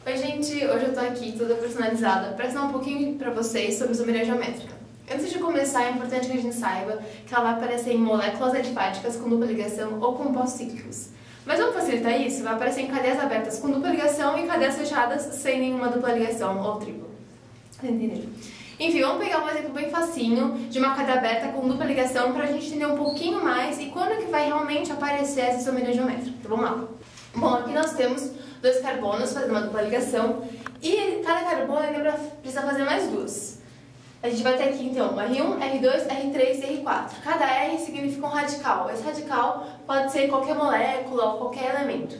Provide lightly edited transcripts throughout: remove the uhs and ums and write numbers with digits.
Oi gente, hoje eu tô aqui toda personalizada para ensinar um pouquinho para vocês sobre isomeria geométrica. Antes de começar, é importante que a gente saiba que ela vai aparecer em moléculas alifáticas com dupla ligação ou compostos cíclicos. Mas vamos facilitar isso? Vai aparecer em cadeias abertas com dupla ligação e cadeias fechadas sem nenhuma dupla ligação ou tripla. Entenderam? Enfim, vamos pegar um exemplo bem facinho de uma cadeia aberta com dupla ligação para a gente entender um pouquinho mais e quando que vai realmente aparecer essa isomeria geométrica. Então vamos lá. Bom, aqui nós temos dois carbonos fazendo uma dupla ligação e cada carbono ainda precisa fazer mais duas. A gente vai ter aqui então R1, R2, R3 e R4. Cada R significa um radical. Esse radical pode ser qualquer molécula ou qualquer elemento.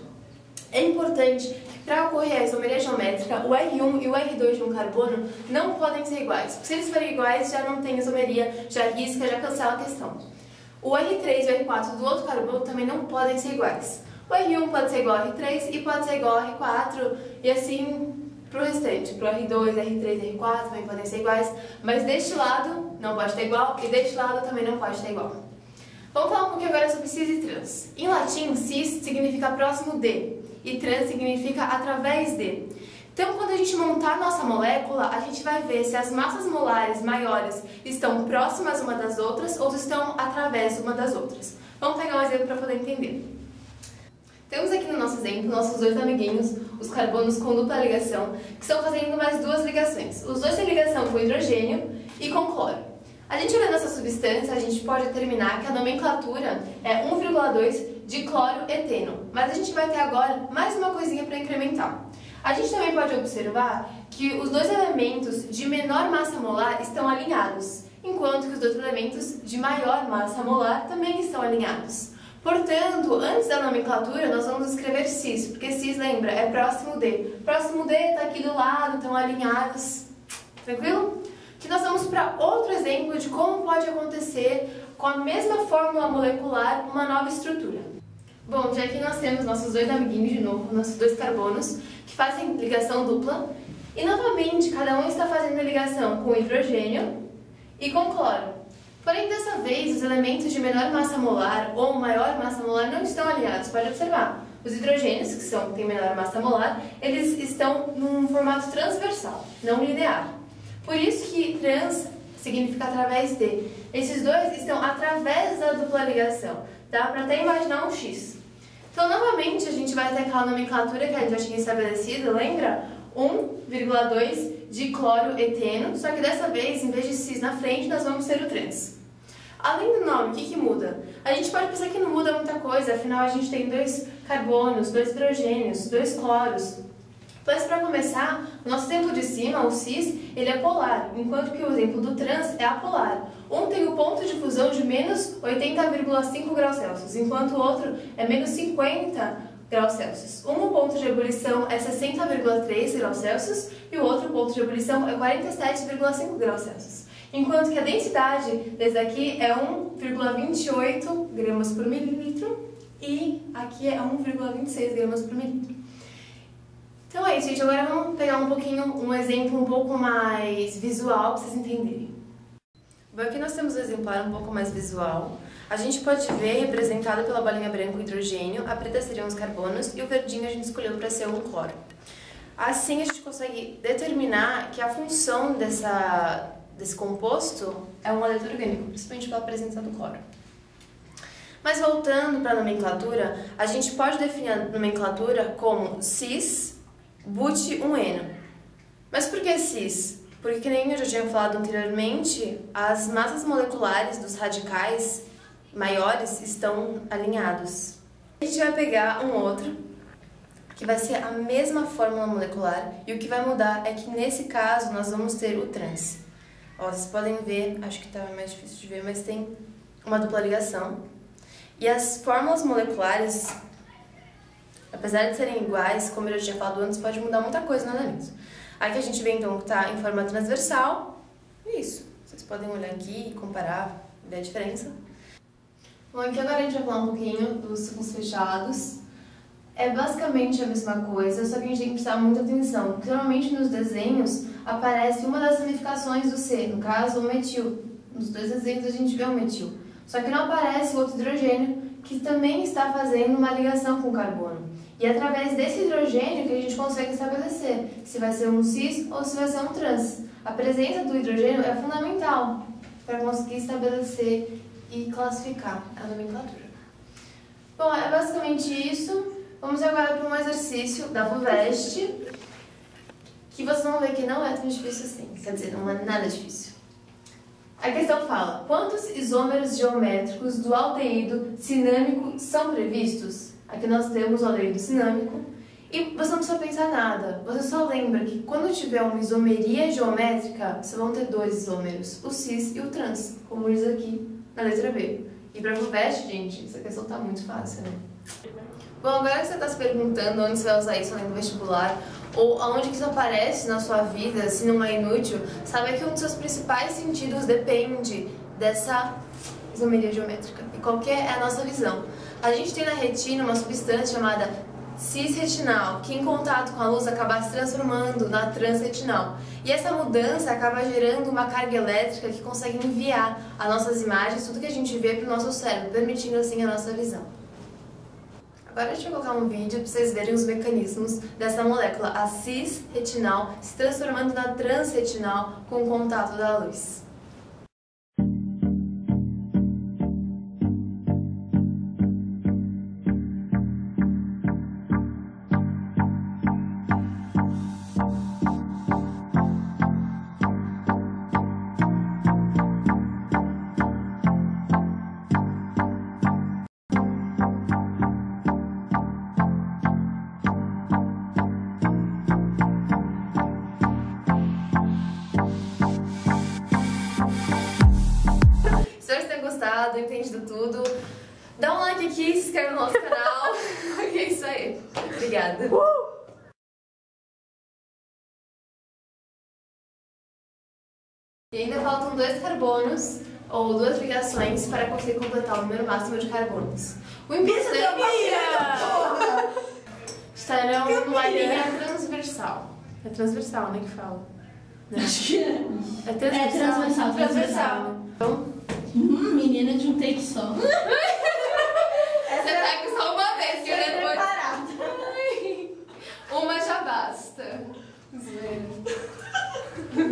É importante que para ocorrer a isomeria geométrica, o R1 e o R2 de um carbono não podem ser iguais. Porque se eles forem iguais, já não tem isomeria, já risca, já cancela a questão. O R3 e o R4 do outro carbono também não podem ser iguais. O R1 pode ser igual ao R3 e pode ser igual ao R4 e assim para o restante. Para o R2, R3 e R4 também podem ser iguais, mas deste lado não pode ter igual e deste lado também não pode ter igual. Vamos falar um pouquinho agora sobre cis e trans. Em latim, cis significa próximo de e trans significa através de. Então, quando a gente montar nossa molécula, a gente vai ver se as massas molares maiores estão próximas uma das outras ou estão através uma das outras. Vamos pegar um exemplo para poder entender. Temos aqui no nosso exemplo nossos dois amiguinhos, os carbonos com dupla ligação, que estão fazendo mais duas ligações. Os dois têm ligação com hidrogênio e com cloro. A gente olhando essa substância, a gente pode determinar que a nomenclatura é 1,2 de cloro-eteno. Mas a gente vai ter agora mais uma coisinha para incrementar. A gente também pode observar que os dois elementos de menor massa molar estão alinhados, enquanto que os dois elementos de maior massa molar também estão alinhados. Portanto, antes da nomenclatura, nós vamos escrever cis, porque cis, lembra, é próximo de. Próximo de está aqui do lado, estão alinhados. Tranquilo? Aqui nós vamos para outro exemplo de como pode acontecer com a mesma fórmula molecular uma nova estrutura. Bom, já aqui nós temos nossos dois amiguinhos de novo, nossos dois carbonos, que fazem ligação dupla. E novamente, cada um está fazendo ligação com hidrogênio e com cloro. Porém, dessa vez, os elementos de menor massa molar ou maior massa molar não estão alinhados. Pode observar. Os hidrogênios, que têm menor massa molar, eles estão num formato transversal, não linear. Por isso que trans significa através de. Esses dois estão através da dupla ligação. Dá para até imaginar um X. Então, novamente, a gente vai ter aquela nomenclatura que a gente já tinha estabelecido, lembra? 1,2 de cloro-eteno, só que dessa vez, em vez de cis na frente, nós vamos ter o trans. Além do nome, o que muda? A gente pode pensar que não muda muita coisa, afinal a gente tem dois carbonos, dois hidrogênios, dois cloros. Mas para começar, o nosso exemplo de cima, o cis, ele é polar, enquanto que o exemplo do trans é apolar. Um tem o ponto de fusão de menos 80,5 graus Celsius, enquanto o outro é menos 50 graus Celsius. Um ponto de ebulição é 60,3 graus Celsius e o outro ponto de ebulição é 47,5 graus Celsius. Enquanto que a densidade desse daqui é 1,28 gramas por mililitro e aqui é 1,26 gramas por mililitro. Então é isso, gente. Agora vamos pegar um exemplo um pouco mais visual para vocês entenderem. Bom, aqui nós temos um exemplar um pouco mais visual. A gente pode ver representado pela bolinha branca o hidrogênio, a preta seriam os carbonos e o verdinho a gente escolheu para ser o cloro. Assim a gente consegue determinar que a função desse composto é um molécula orgânico, principalmente pela presença do cloro. Mas voltando para a nomenclatura, a gente pode definir a nomenclatura como cis, but-1-eno. Mas por que cis? Porque, que nem eu já tinha falado anteriormente, as massas moleculares dos radicais maiores estão alinhados. A gente vai pegar um outro, que vai ser a mesma fórmula molecular, e o que vai mudar é que nesse caso nós vamos ter o trans. Ó, vocês podem ver, acho que tá mais difícil de ver, mas tem uma dupla ligação. E as fórmulas moleculares, apesar de serem iguais, como eu já tinha falado antes, pode mudar muita coisa no elemento. Aqui a gente vê então que está em forma transversal, e isso. Vocês podem olhar aqui e comparar, ver a diferença. Bom, aqui agora a gente vai falar um pouquinho dos ciclos fechados. É basicamente a mesma coisa, só que a gente tem que prestar muita atenção, porque normalmente nos desenhos aparece uma das ramificações do C, no caso o metil. Nos dois desenhos a gente vê o metil. Só que não aparece o outro hidrogênio, que também está fazendo uma ligação com o carbono. E é através desse hidrogênio que a gente consegue estabelecer se vai ser um cis ou se vai ser um trans. A presença do hidrogênio é fundamental para conseguir estabelecer e classificar a nomenclatura. Bom, é basicamente isso. Vamos agora para um exercício da FUVEST, que vocês vão ver que não é tão difícil assim. Quer dizer, não é nada difícil. A questão fala: quantos isômeros geométricos do aldeído cinâmico são previstos? Aqui nós temos o aldeído cinâmico. E você não precisa pensar nada. Você só lembra que quando tiver uma isomeria geométrica, vocês vão ter dois isômeros, o cis e o trans, como diz aqui na letra B. E para FUVEST, gente, essa questão tá muito fácil, né? Bom, agora que você está se perguntando onde você vai usar isso além do vestibular, ou aonde que isso aparece na sua vida, se não é inútil, saiba que um dos seus principais sentidos depende dessa isomeria geométrica. E qual que é a nossa visão? A gente tem na retina uma substância chamada cisretinal, que em contato com a luz acaba se transformando na transretinal. E essa mudança acaba gerando uma carga elétrica que consegue enviar as nossas imagens, tudo que a gente vê, para o nosso cérebro, permitindo assim a nossa visão. Agora deixa eu colocar um vídeo para vocês verem os mecanismos dessa molécula, a cisretinal, se transformando na transretinal com o contato da luz. Entendido tudo, dá um like aqui, se inscreve no nosso canal. E é isso aí. Obrigada. E ainda faltam 2 carbonos ou 2 ligações para conseguir completar o número máximo de carbonos. O importante estarão numa linha transversal. É transversal, né, que fala? Acho que é. É transversal. Transversal. Então, menina de um take só. você tá aqui só uma vez, que eu depois... Uma já basta.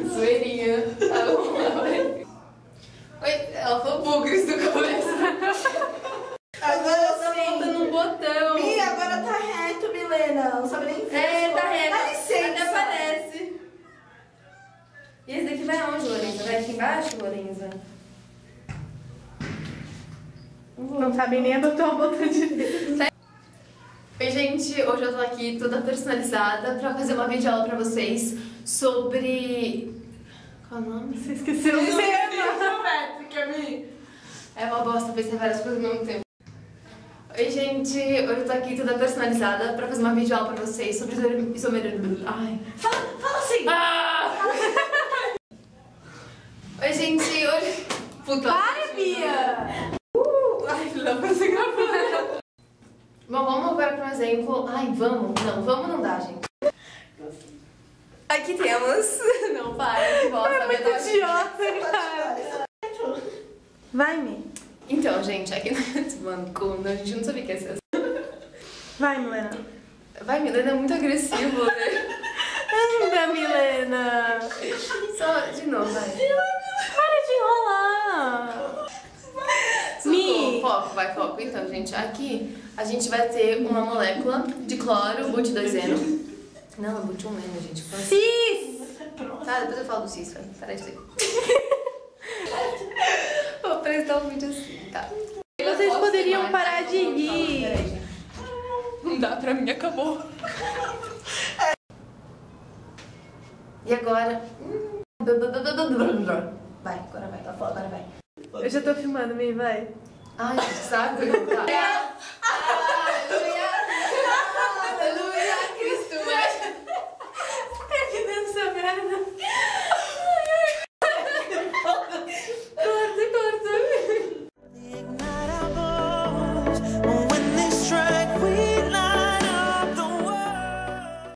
Zoeirinha. Oi, ela falou bugres no começo. Agora tá faltando um botão. Ih, agora tá reto, Milena. Não sabe nem ver. É, tá reto. Dá licença. Até parece. E esse daqui vai aonde, Lorenza? Vai aqui embaixo, Lorenza? Não sabem nem adotar o botão direito. Oi, gente, hoje eu tô aqui toda personalizada pra fazer uma videoaula pra vocês sobre... Qual é o nome? Você esqueceu o tema. É uma bosta pensar várias coisas ao mesmo tempo. Oi, gente, hoje eu tô aqui toda personalizada pra fazer uma videoaula pra vocês sobre isomeria... Ai... Fala assim. Oi, gente, hoje... Puta, Para, Bia! Ai, não consigo falar. Bom, vamos agora para um exemplo. Ai, vamos. Não, vamos não dá, gente. Aqui temos... Não, para, que bosta. É muito idiota, cara. Vai, Mi. Então, gente, aqui... Mano, a gente não sabia que ia ser assim. Vai, Milena. Vai, Milena é muito agressivo, né? Anda, Milena. Só, de novo, vai. Para de enrolar. Mi. Foco, vai, foco. Então, gente, aqui a gente vai ter uma molécula de cloro, but2eno. Não, é but1eno, gente. Cis. Tá, depois eu falo do cis, vai. Para de ser. Vou apresentar um vídeo assim, tá? Vocês poderiam parar de rir. Peraí, gente. Não dá, pra mim acabou. E agora... Vai, agora vai, tá fora, agora vai. Eu já tô filmando, Mi, vai. Ai, que saco. Tá.